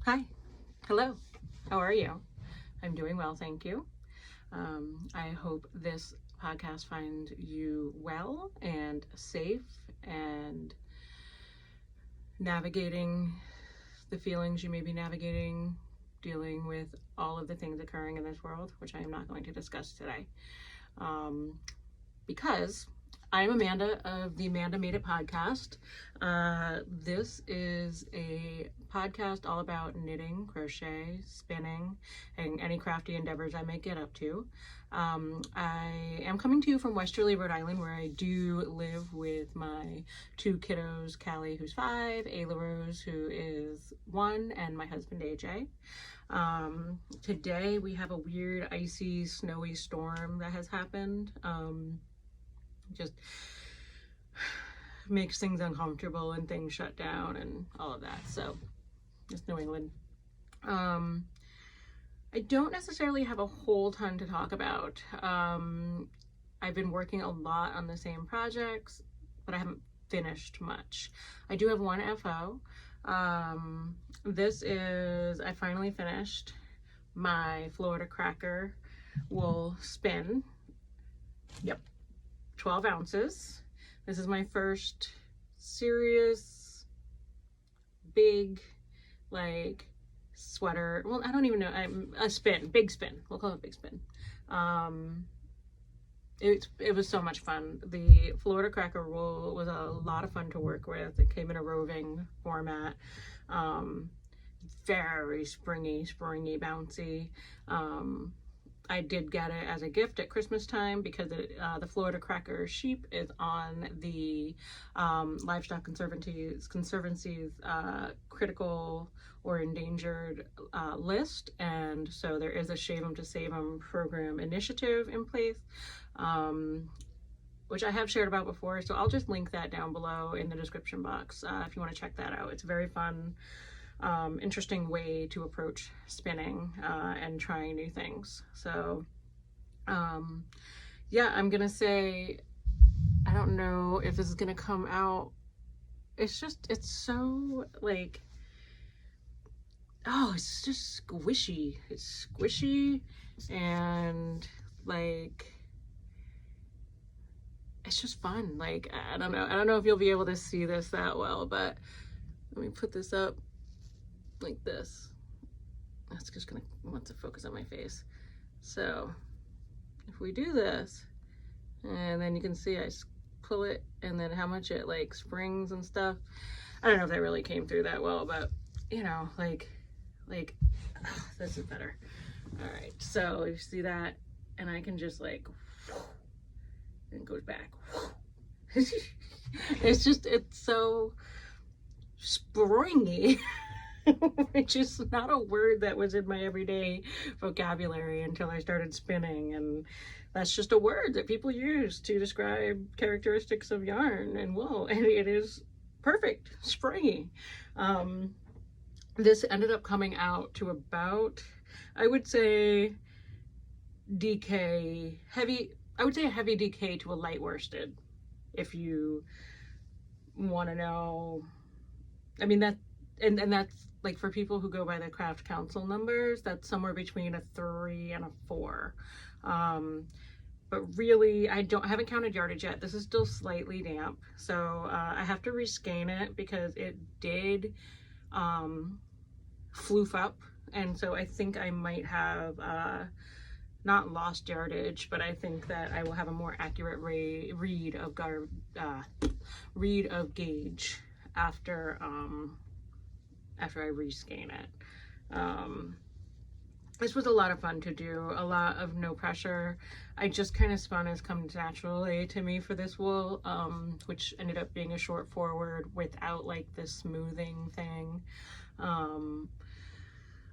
Hi, hello, how are you? I'm doing well, thank you. I hope this podcast finds you well and safe and navigating the feelings you may be navigating, dealing with all of the things occurring in this world, which I am not going to discuss today. Because I'm Amanda of the Manda Made It podcast. This is a podcast all about knitting, crochet, spinning, and any crafty endeavors I may get up to. I am coming to you from Westerly, Rhode Island, where I do live with my two kiddos, Callie, who's 5, Ayla Rose, who is 1, and my husband, AJ. Today we have a weird, icy, snowy storm that has happened. Just makes things uncomfortable and things shut down and all of that. So it's New England. I don't necessarily have a whole ton to talk about. I've been working a lot on the same projects, but I haven't finished much. I do have one FO. This is, I finally finished my Florida Cracker wool spin. Yep. 12 ounces. This is my first serious big like sweater. Well, I don't even know. A spin, big spin. We'll call it big spin. It was so much fun. The Florida Cracker wool was a lot of fun to work with. It came in a roving format. Very springy, bouncy. I did get it as a gift at Christmas time because the Florida Cracker sheep is on the Livestock Conservancy's critical or endangered list, and so there is a Shave 'em to Save 'em program initiative in place, which I have shared about before, so I'll just link that down below in the description box if you want to check that out. It's very fun. Interesting way to approach spinning and trying new things. So yeah, I'm gonna say I don't know if this is gonna come out. It's so like, oh, it's just squishy. It's squishy and like it's just fun. Like, I don't know if you'll be able to see this that well, but let me put this up like this. That's just gonna want to focus on my face. So if we do this, and then you can see I pull it, and then how much it like springs and stuff. I don't know if that really came through that well, but you know, like this is better. All right, so you see that, and I can just like, and it goes back. It's so springy. Which is not a word that was in my everyday vocabulary until I started spinning, and that's just a word that people use to describe characteristics of yarn and wool, and it is perfect, springy. This ended up coming out to about, I would say, DK heavy. I would say a heavy DK to a light worsted, if you want to know. I mean, that and that's like for people who go by the Craft Council numbers, that's somewhere between a 3 and a 4. But really, I haven't counted yardage yet. This is still slightly damp, so I have to reskein it because it did floof up, and so I think I might have not lost yardage, but I think that I will have a more accurate read of gauge after I reskein it. This was a lot of fun to do, a lot of no pressure. I just kind of spun as comes naturally to me for this wool, which ended up being a short forward without like this smoothing thing.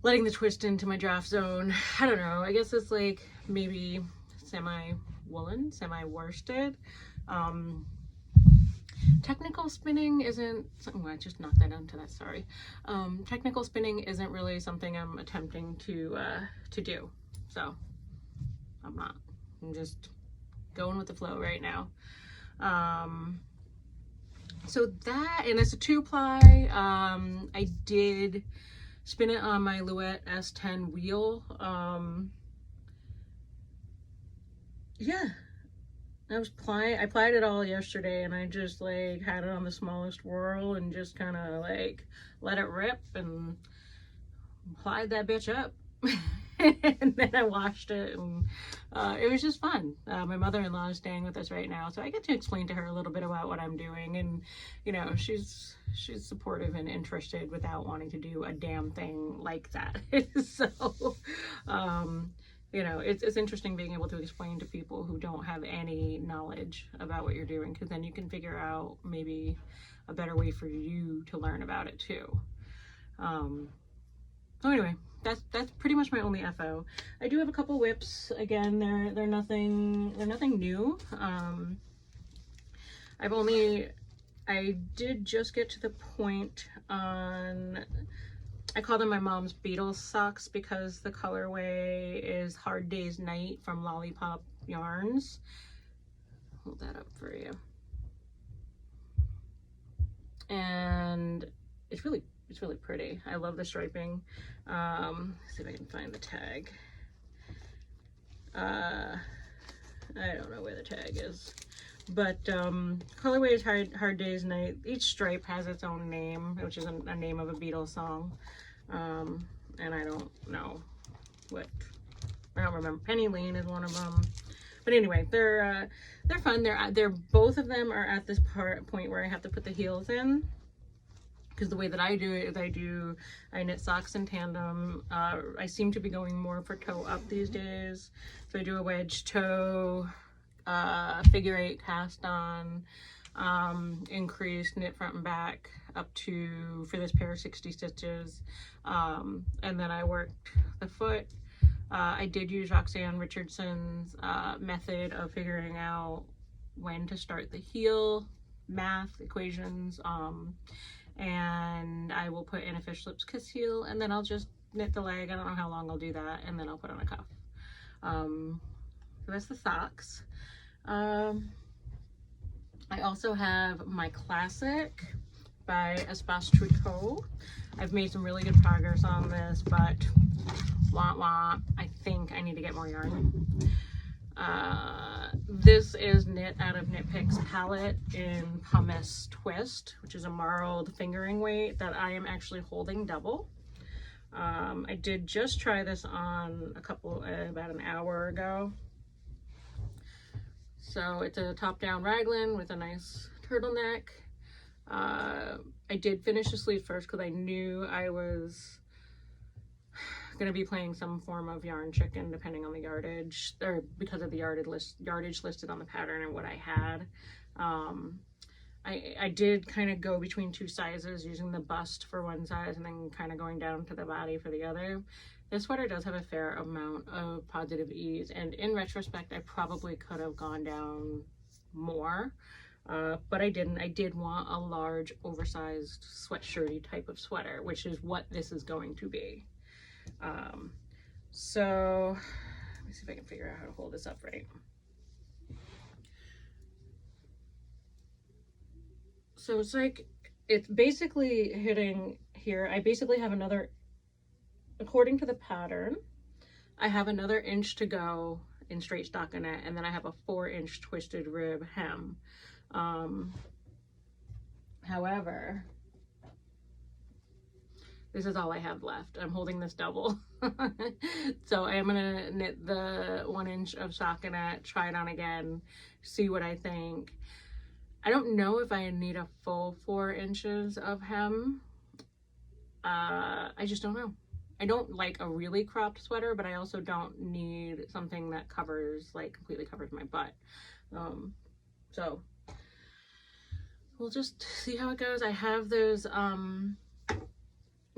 Letting the twist into my draft zone. I don't know, I guess it's like maybe semi-woolen, semi-worsted. Technical spinning isn't something, I just knocked that onto that, sorry. Technical spinning isn't really something I'm attempting to do, so I'm just going with the flow right now. So that, and it's a 2-ply. I did spin it on my Louette S10 wheel. Yeah, I plied it all yesterday, and I just like had it on the smallest whirl and just kind of like let it rip and plied that bitch up. And then I washed it, and it was just fun. My mother-in-law is staying with us right now, so I get to explain to her a little bit about what I'm doing, and you know, she's supportive and interested without wanting to do a damn thing like that. So you know, it's interesting being able to explain to people who don't have any knowledge about what you're doing, because then you can figure out maybe a better way for you to learn about it too. So anyway, that's pretty much my only FO. I do have a couple whips. Again, they're nothing new. I did just get to the point on, I call them my mom's Beatles socks because the colorway is Hard Day's Night from Lollipop Yarns. Hold that up for you. And it's really pretty. I love the striping. Let's see if I can find the tag. I don't know where the tag is. But colorway is Hard Day's Night. Each stripe has its own name, which is a name of a Beatles song. And I don't know what, I don't remember. Penny Lane is one of them. But anyway, they're fun. They're both of them are at this point where I have to put the heels in. Because the way that I do it is I knit socks in tandem. I seem to be going more for toe up these days. So I do a wedge toe, figure 8 cast on, increase knit front and back up to, for this pair, 60 stitches. And then I worked the foot. I did use Roxanne Richardson's method of figuring out when to start the heel, math, equations, and I will put in a fish lips kiss heel, and then I'll just knit the leg. I don't know how long I'll do that, and then I'll put on a cuff. So that's the socks. I also have my classic by Espace Tricot. I've made some really good progress on this, but I think I need to get more yarn. This is knit out of Knit Picks palette in Pumice Twist, which is a marled fingering weight that I am actually holding double. I did just try this on about an hour ago. So it's a top-down raglan with a nice turtleneck. I did finish the sleeve first because I knew I was going to be playing some form of yarn chicken depending on the yardage, or because of the yardage listed on the pattern and what I had. I did kind of go between two sizes, using the bust for one size and then kind of going down to the body for the other. This sweater does have a fair amount of positive ease, and in retrospect I probably could have gone down more, but I didn't. I did want a large oversized sweatshirty type of sweater, which is what this is going to be. So let me see if I can figure out how to hold this up right. So it's like, it's basically hitting here. I basically have another, according to the pattern, I have another inch to go in straight stockinette, and then I have a 4-inch twisted rib hem. However, this is all I have left. I'm holding this double. So I am gonna knit the 1 inch of stockinette, try it on again, see what I think. I don't know if I need a full 4 inches of hem. I just don't know. I don't like a really cropped sweater, but I also don't need something that covers, like, completely covers my butt. So we'll just see how it goes. I have those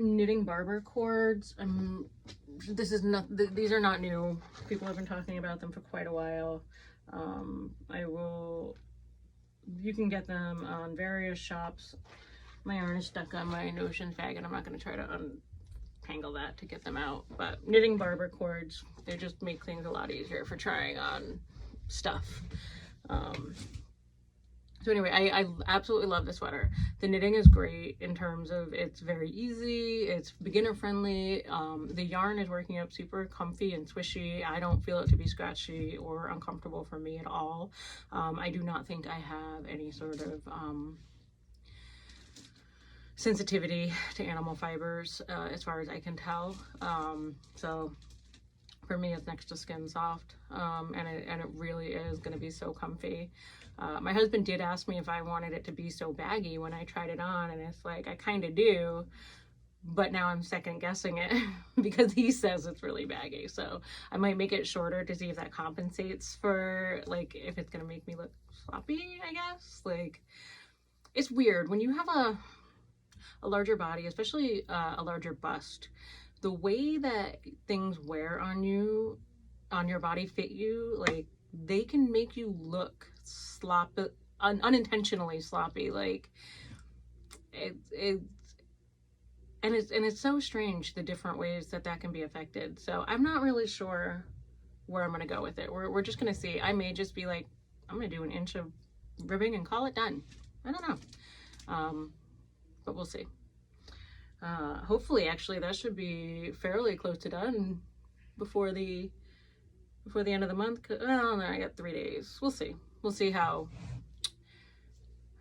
knitting barber cords. These are not new. People have been talking about them for quite a while. You can get them on various shops. My yarn is stuck on my Notion bag, and I'm not going to try to untangle that to get them out. But knitting barber cords, they just make things a lot easier for trying on stuff. So anyway, I absolutely love the sweater. The knitting is great in terms of it's very easy, it's beginner friendly. The yarn is working up super comfy and swishy. I don't feel it to be scratchy or uncomfortable for me at all. I do not think I have any sort of sensitivity to animal fibers as far as I can tell. So for me, it's next to skin soft, and it really is going to be so comfy. My husband did ask me if I wanted it to be so baggy when I tried it on, and it's like, I kind of do, but now I'm second guessing it because he says it's really baggy. So I might make it shorter to see if that compensates for, like, if it's going to make me look sloppy, I guess. Like, it's weird when you have a larger body, especially a larger bust. The way that things wear on you, on your body, fit you, like, they can make you look sloppy, unintentionally sloppy. Like, it's so strange the different ways that can be affected. So I'm not really sure where I'm gonna go with it. We're just gonna see. I may just be like, I'm gonna do an inch of ribbing and call it done. I don't know, but we'll see. Hopefully, actually, that should be fairly close to done before the end of the month. Well, no, I got 3 days. We'll see. We'll see how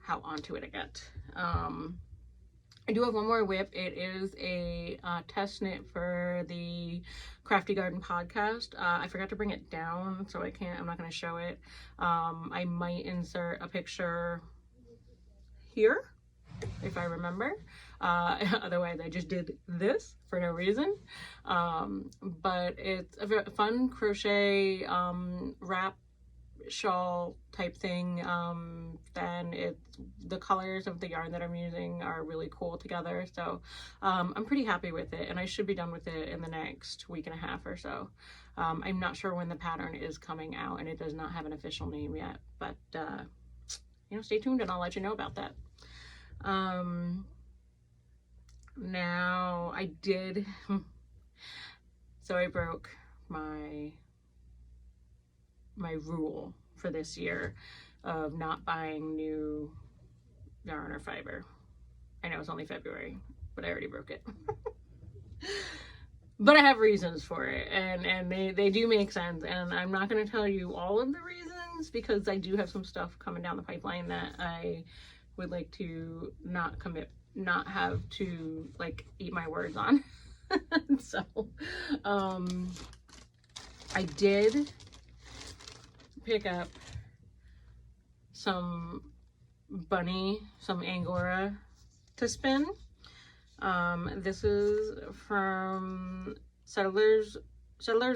onto it I get. I do have one more whip. It is a test knit for the Crafty Garden podcast. I forgot to bring it down, so I'm not going to show it. I might insert a picture here if I remember. Otherwise, I just did this for no reason. But it's a fun crochet wrap shawl type thing. Then the colors of the yarn that I'm using are really cool together. So I'm pretty happy with it, and I should be done with it in the next week and a half or so. I'm not sure when the pattern is coming out, and it does not have an official name yet, but stay tuned and I'll let you know about that. Now so I broke my rule for this year of not buying new yarn or fiber. I know it's only February, but I already broke it. But I have reasons for it, and they do make sense, and I'm not going to tell you all of the reasons because I do have some stuff coming down the pipeline that I would like to not have to, like, eat my words on. So I did pick up some Angora to spin. This is from Settlers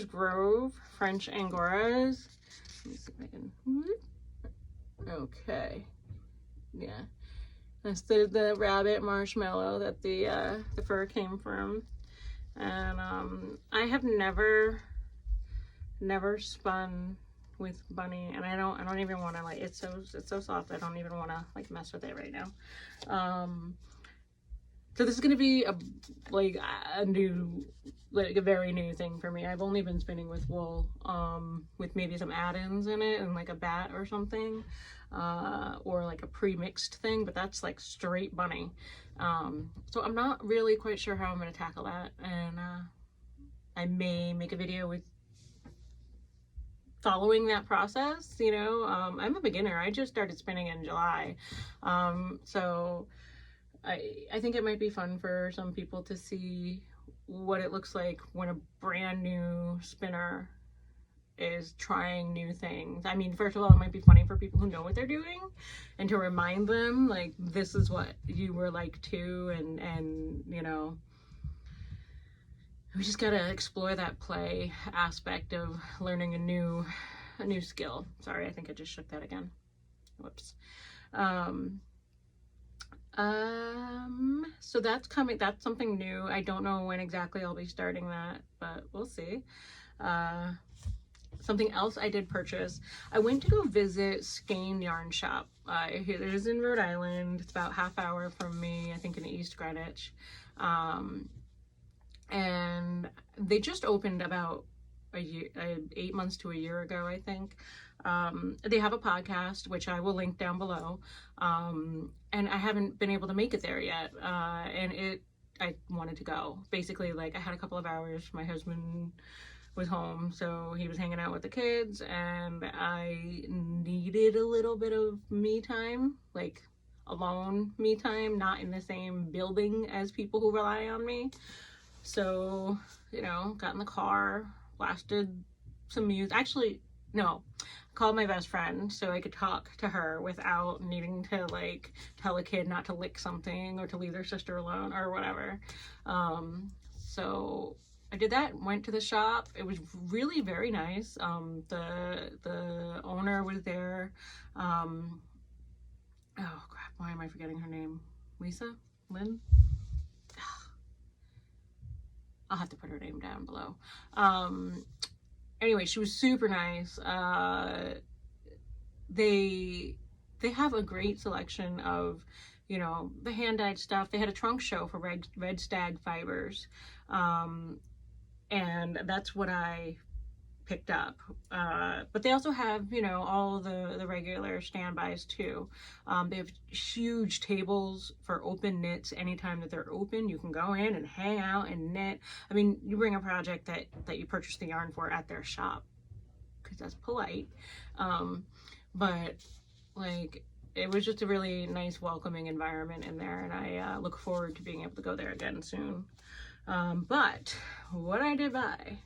Grove, French Angoras. Let me see if I can. Okay. Yeah. That's the rabbit marshmallow that the fur came from. And I have never spun with bunny, and I don't even want to, like, it's so soft. I don't even want to, like, mess with it right now. So this is going to be a very new thing for me. I've only been spinning with wool, with maybe some add-ins in it and like a bat or something, or like a pre-mixed thing, but that's like straight bunny. So I'm not really quite sure how I'm going to tackle that, and I may make a video with following that process. I'm a beginner. I just started spinning in July, so I think it might be fun for some people to see what it looks like when a brand new spinner is trying new things. I mean, first of all, it might be funny for people who know what they're doing, and to remind them, like, this is what you were like too, and we just gotta explore that play aspect of learning a new skill. Sorry, I think I just shook that again. Whoops. So that's coming. That's something new. I don't know when exactly I'll be starting that, but we'll see. Something else I did purchase. I went to go visit Skein yarn shop. It is in Rhode Island. It's about half hour from me, I think in East Greenwich. And they just opened about 8 months to a year ago, I think. They have a podcast, which I will link down below. And I haven't been able to make it there yet. And I wanted to go. Basically, like, I had a couple of hours. My husband was home, so he was hanging out with the kids, and I needed a little bit of me time, like alone me time, not in the same building as people who rely on me. So, you know, got in the car, blasted some music. Actually, no, called my best friend so I could talk to her without needing to, like, tell a kid not to lick something or to leave their sister alone or whatever. So I did that, went to the shop. It was really very nice. The owner was there. Oh crap, why am I forgetting her name? Lisa? Lynn? I'll have to put her name down below. Anyway, she was super nice. They have a great selection of, you know, the hand-dyed stuff. They had a trunk show for red Stag fibers. And that's what I picked up. But they also have, you know, all the regular standbys too. They have huge tables for open knits. Anytime that they're open, you can go in and hang out and knit. I mean, you bring a project that you purchase the yarn for at their shop, because that's polite. But like, it was just a really nice, welcoming environment in there, and I look forward to being able to go there again soon. But what I did buy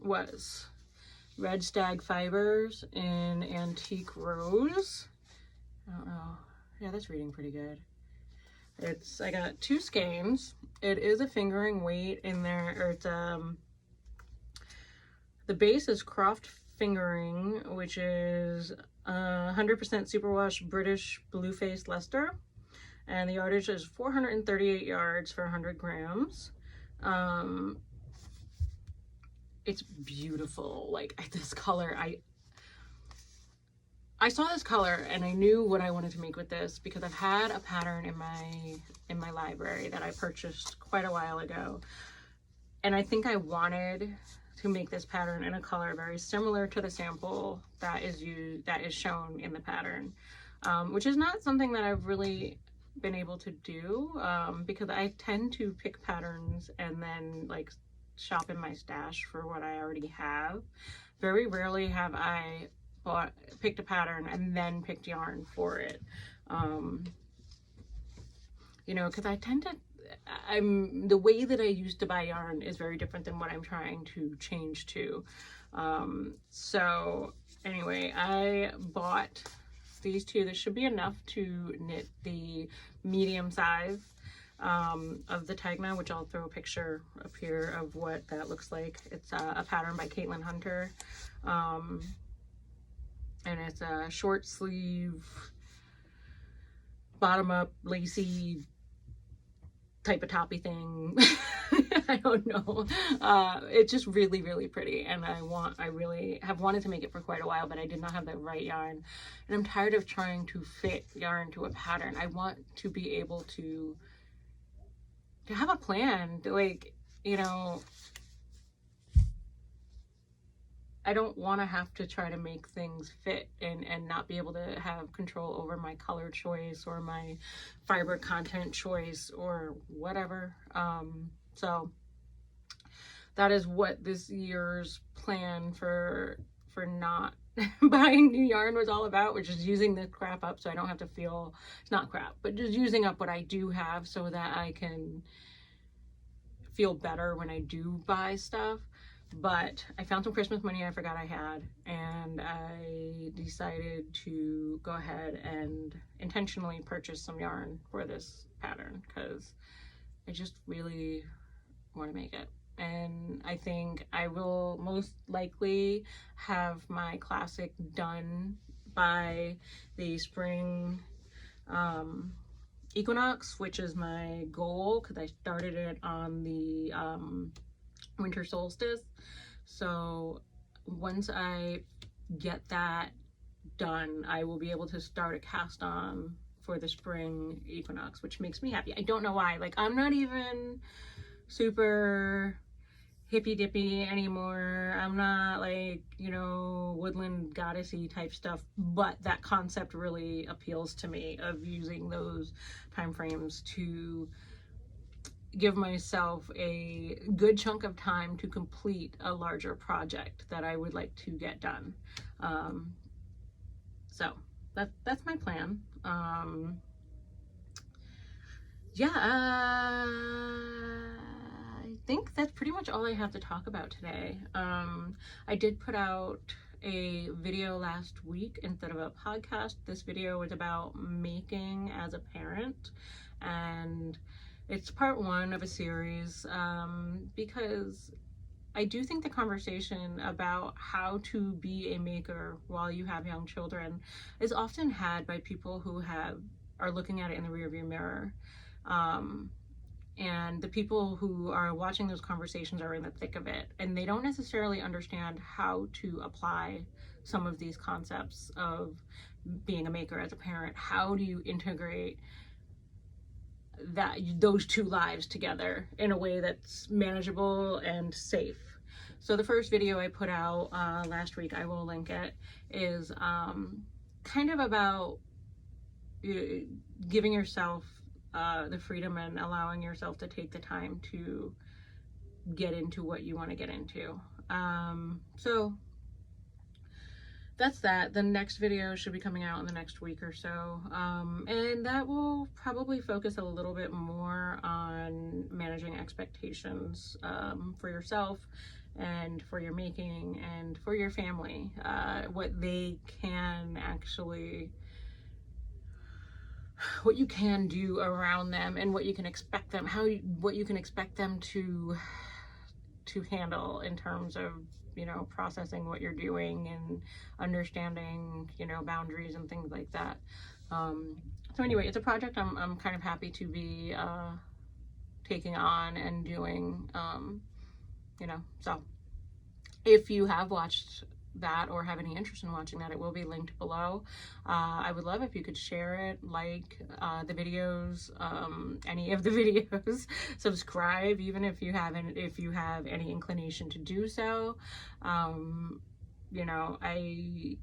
was red Stag fibers in antique rose. I don't know. Yeah, that's reading pretty good. I got 2 skeins. It is a fingering weight in there, or it's the base is Croft fingering, which is 100% superwash British blue-faced Leicester, and the yardage is 438 yards for 100 grams. It's beautiful. Like, this color, I saw this color and I knew what I wanted to make with this, because I've had a pattern in my library that I purchased quite a while ago, and I think I wanted to make this pattern in a color very similar to the sample that is shown in the pattern, which is not something that I've really been able to do, because I tend to pick patterns and then, like, shop in my stash for what I already have. Very rarely have I picked a pattern and then picked yarn for it. You know, because I tend to, the way that I used to buy yarn is very different than what I'm trying to change to. So anyway, I bought these 2. This should be enough to knit the medium size of the Tegna, which I'll throw a picture up here of what that looks like. It's a pattern by Caitlin Hunter, and it's a short sleeve, bottom up, lacy type of toppy thing. I don't know. It's just really, really pretty, and I really have wanted to make it for quite a while, but I did not have the right yarn, and I'm tired of trying to fit yarn to a pattern. I want to be able to have a plan, like, you know, I don't want to have to try to make things fit and not be able to have control over my color choice or my fiber content choice or whatever. So that is what this year's plan for not buying new yarn was all about, which is using the crap up so I don't have to feel, it's not crap, but just using up what I do have so that I can feel better when I do buy stuff. But I found some Christmas money I forgot I had, and I decided to go ahead and intentionally purchase some yarn for this pattern because I just really want to make it. And I think I will most likely have my classic done by the spring equinox, which is my goal, because I started it on the winter solstice. So once I get that done, I will be able to start a cast on for the spring equinox, which makes me happy. I don't know why. Like, I'm not even super hippy dippy anymore. I'm not like, you know, woodland goddessy type stuff, but that concept really appeals to me, of using those time frames to give myself a good chunk of time to complete a larger project that I would like to get done. So that's my plan. Yeah, I think that's pretty much all I have to talk about today. I did put out a video last week instead of a podcast. This video was about making as a parent, and it's part one of a series, because I do think the conversation about how to be a maker while you have young children is often had by people who are looking at it in the rearview mirror. And the people who are watching those conversations are in the thick of it, and they don't necessarily understand how to apply some of these concepts of being a maker as a parent. How do you integrate those two lives together in a way that's manageable and safe? So the first video I put out last week, I will link it, is kind of about giving yourself the freedom and allowing yourself to take the time to get into what you want to get into. So that's that. The next video should be coming out in the next week or so, and that will probably focus a little bit more on managing expectations for yourself and for your making and for your family, what they can actually, what you can do around them, and what you can expect them, what you can expect them to handle in terms of, you know, processing what you're doing and understanding, you know, boundaries and things like that. So anyway, it's a project I'm kind of happy to be taking on and doing, you know. So if you have watched that or have any interest in watching that, it will be linked below. I would love if you could share it, like the videos, any of the videos, subscribe, even if you have any inclination to do so. You know, I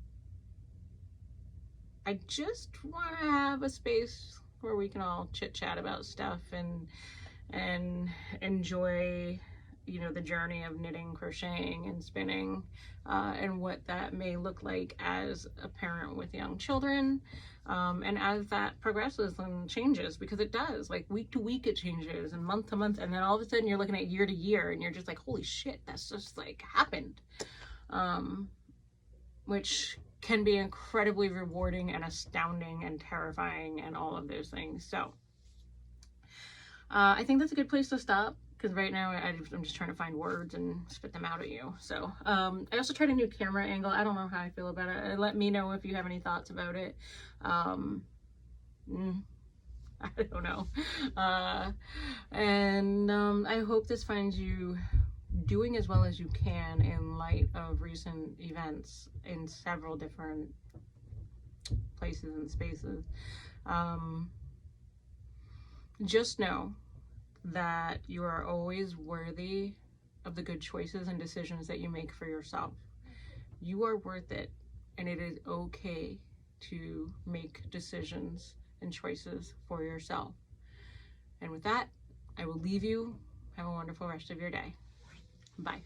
just want to have a space where we can all chit chat about stuff and enjoy, you know, the journey of knitting, crocheting, and spinning, and what that may look like as a parent with young children. And as that progresses and changes, because it does, like week to week it changes, and month to month, and then all of a sudden you're looking at year to year and you're just like, holy shit, that's just like happened. Which can be incredibly rewarding and astounding and terrifying and all of those things. So I think that's a good place to stop, because right now I'm just trying to find words and spit them out at you. So I also tried a new camera angle. I don't know how I feel about it. Let me know if you have any thoughts about it. I don't know. And I hope this finds you doing as well as you can in light of recent events in several different places and spaces. Just know that you are always worthy of the good choices and decisions that you make for yourself. You are worth it, and it is okay to make decisions and choices for yourself. And with that, I will leave you. Have a wonderful rest of your day. Bye.